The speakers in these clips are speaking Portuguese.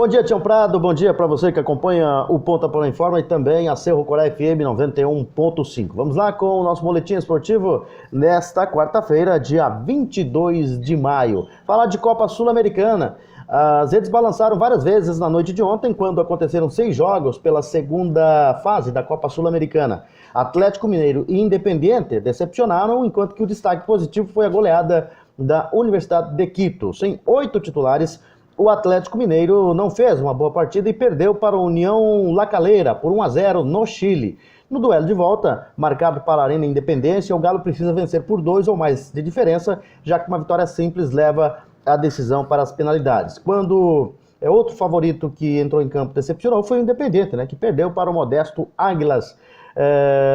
Bom dia, Tião Prado, bom dia para você que acompanha o Ponta Pela Informa e também a Cerro Corá FM 91.5. Vamos lá com o nosso boletim esportivo nesta quarta-feira, dia 22 de maio. Falar de Copa Sul-Americana. As redes balançaram várias vezes na noite de ontem, quando aconteceram 6 jogos pela segunda fase da Copa Sul-Americana. Atlético Mineiro e Independiente decepcionaram, enquanto que o destaque positivo foi a goleada da Universidade de Quito. Sem 8 titulares, o Atlético Mineiro não fez uma boa partida e perdeu para a União La Calera por 1-0 no Chile. No duelo de volta, marcado para a Arena Independência, o Galo precisa vencer por 2 ou mais de diferença, já que uma vitória simples leva a decisão para as penalidades. Quando outro favorito que entrou em campo decepcionou foi o Independiente, que perdeu para o modesto Águilas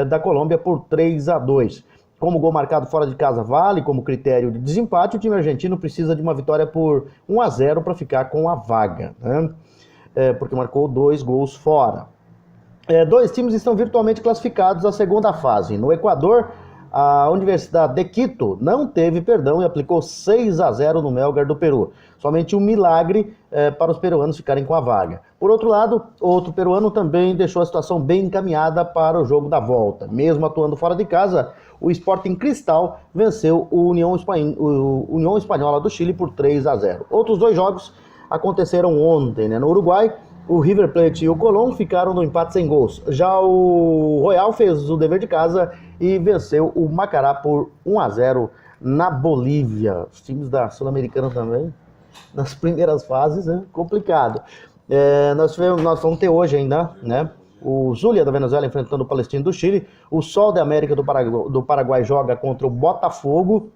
da Colômbia por 3-2. Como gol marcado fora de casa vale como critério de desempate, o time argentino precisa de uma vitória por 1-0 para ficar com a vaga, porque marcou 2 gols fora. 2 times estão virtualmente classificados à segunda fase. No Equador, a Universidade de Quito não teve perdão e aplicou 6-0 no Melgar do Peru. Somente um milagre para os peruanos ficarem com a vaga. Por outro lado, outro peruano também deixou a situação bem encaminhada para o jogo da volta. Mesmo atuando fora de casa, o Sporting Cristal venceu o União Espanhola do Chile por 3-0. Outros 2 jogos aconteceram ontem, no Uruguai. O River Plate e o Colón ficaram no empate sem gols. Já o Royal fez o dever de casa e venceu o Macará por 1-0 na Bolívia. Os times da Sul-Americana também, nas primeiras fases, complicado. Nós vamos ter hoje ainda, o Zulia da Venezuela enfrentando o Palestino do Chile. O Sol da América do Paraguai joga contra o Botafogo.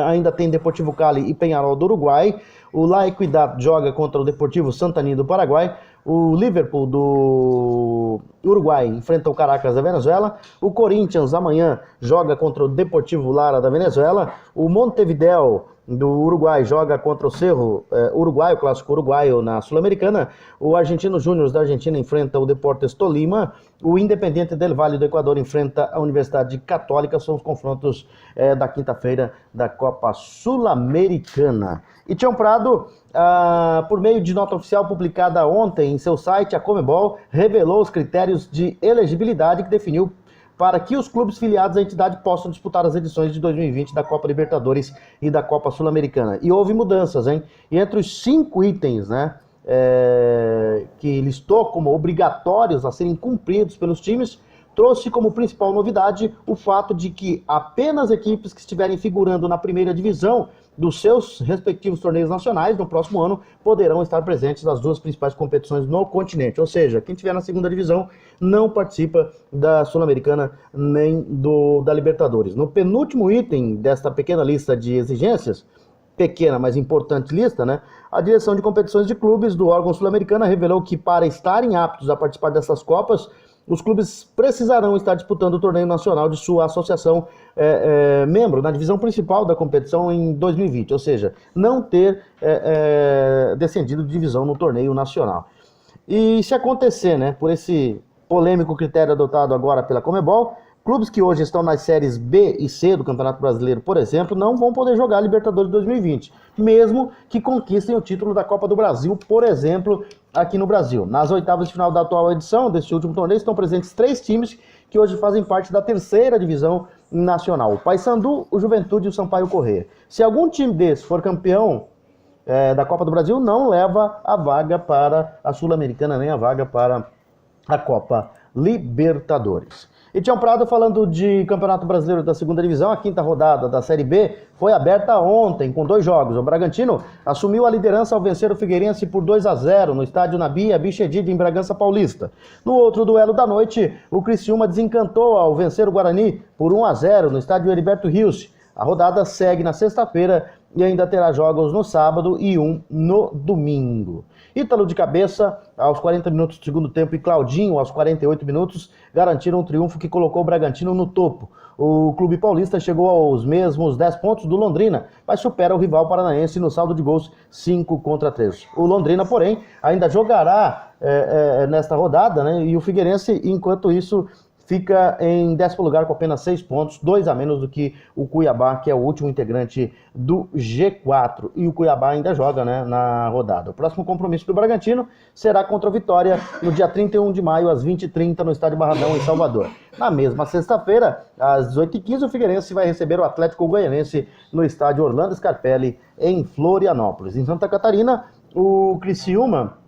Ainda tem Deportivo Cali e Peñarol do Uruguai. O La Equidad joga contra o Deportivo Santaní do Paraguai. O Liverpool do Uruguai enfrenta o Caracas da Venezuela. O Corinthians amanhã joga contra o Deportivo Lara da Venezuela. O Montevideo do Uruguai joga contra o Cerro Uruguai, o clássico uruguaio na Sul-Americana. O Argentino Júnior da Argentina enfrenta o Deportes Tolima. O Independiente del Valle do Equador enfrenta a Universidade Católica. São os confrontos da quinta-feira da Copa Sul-Americana. E Tião Prado, por meio de nota oficial publicada ontem em seu site, a Conmebol revelou os critérios de elegibilidade que definiu para que os clubes filiados à entidade possam disputar as edições de 2020 da Copa Libertadores e da Copa Sul-Americana. E houve mudanças, E entre os 5 itens, que listou como obrigatórios a serem cumpridos pelos times, trouxe como principal novidade o fato de que apenas equipes que estiverem figurando na primeira divisão dos seus respectivos torneios nacionais no próximo ano poderão estar presentes nas 2 principais competições no continente. Ou seja, quem estiver na segunda divisão não participa da Sul-Americana nem da Libertadores. No penúltimo item desta pequena lista de exigências, pequena, mas importante lista, a direção de competições de clubes do órgão sul-americana revelou que para estarem aptos a participar dessas Copas, os clubes precisarão estar disputando o torneio nacional de sua associação membro na divisão principal da competição em 2020, ou seja, não ter descendido de divisão no torneio nacional. E se acontecer, por esse polêmico critério adotado agora pela Conmebol, clubes que hoje estão nas séries B e C do Campeonato Brasileiro, por exemplo, não vão poder jogar Libertadores 2020, mesmo que conquistem o título da Copa do Brasil, por exemplo, aqui no Brasil. Nas oitavas de final da atual edição deste último torneio estão presentes 3 times que hoje fazem parte da terceira divisão nacional: o Paysandu, o Juventude e o Sampaio Corrêa. Se algum time desse for campeão da Copa do Brasil, não leva a vaga para a Sul-Americana nem a vaga para a Copa Libertadores. E Tião Prado, falando de Campeonato Brasileiro da Segunda Divisão, a 5ª rodada da Série B foi aberta ontem com 2 jogos. O Bragantino assumiu a liderança ao vencer o Figueirense por 2-0 no estádio Nabi Abichedid, em Bragança Paulista. No outro duelo da noite, o Criciúma desencantou ao vencer o Guarani por 1-0 no estádio Heriberto Rios. A rodada segue na sexta-feira e ainda terá jogos no sábado e um no domingo. Ítalo de cabeça aos 40 minutos do segundo tempo e Claudinho aos 48 minutos garantiram um triunfo que colocou o Bragantino no topo. O clube paulista chegou aos mesmos 10 pontos do Londrina, mas supera o rival paranaense no saldo de gols 5-3. O Londrina, porém, ainda jogará nesta rodada, e o Figueirense, enquanto isso, fica em 10º lugar com apenas 6 pontos, 2 a menos do que o Cuiabá, que é o último integrante do G4. E o Cuiabá ainda joga, né, na rodada. O próximo compromisso do Bragantino será contra o Vitória no dia 31 de maio, às 20h30, no Estádio Barradão, em Salvador. Na mesma sexta-feira, às 18h15, o Figueirense vai receber o Atlético Goianense no Estádio Orlando Scarpelli, em Florianópolis. Em Santa Catarina, o Criciúma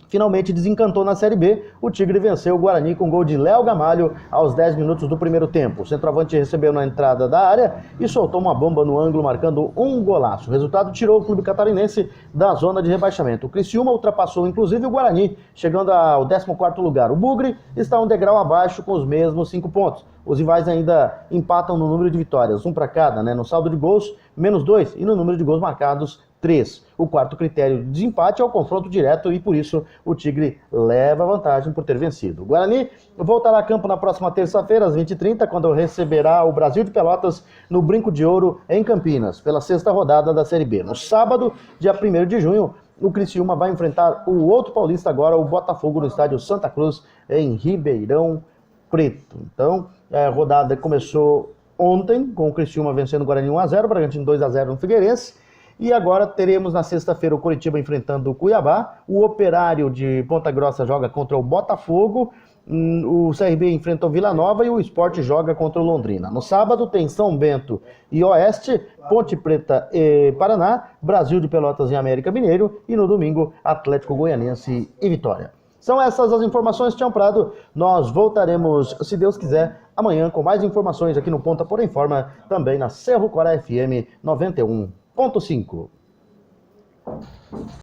finalmente desencantou na Série B. O Tigre venceu o Guarani com gol de Léo Gamalho aos 10 minutos do primeiro tempo. O centroavante recebeu na entrada da área e soltou uma bomba no ângulo, marcando um golaço. O resultado tirou o clube catarinense da zona de rebaixamento. O Criciúma ultrapassou inclusive o Guarani, chegando ao 14º lugar. O Bugre está um degrau abaixo com os mesmos 5 pontos. Os rivais ainda empatam no número de vitórias, um para cada, né? No saldo de gols, -2, e no número de gols marcados, 3. O quarto critério de desempate é o confronto direto e por isso o Tigre leva vantagem por ter vencido. O Guarani voltará a campo na próxima terça-feira, às 20h30, quando receberá o Brasil de Pelotas no Brinco de Ouro, em Campinas, pela 6ª rodada da Série B. No sábado, dia 1º de junho, o Criciúma vai enfrentar o outro paulista agora, o Botafogo, no estádio Santa Cruz, em Ribeirão Preto. Então, a rodada começou ontem, com o Criciúma vencendo o Guarani 1-0, o Bragantino 2-0 no Figueirense. E agora teremos na sexta-feira o Coritiba enfrentando o Cuiabá, o Operário de Ponta Grossa joga contra o Botafogo, o CRB enfrenta o Vila Nova e o Sport joga contra o Londrina. No sábado tem São Bento e Oeste, Ponte Preta e Paraná, Brasil de Pelotas e América Mineiro, e no domingo Atlético Goianense e Vitória. São essas as informações, Tião Prado. Nós voltaremos, se Deus quiser, amanhã com mais informações aqui no Ponta por Informa, também na Cerro Corá FM 91.5.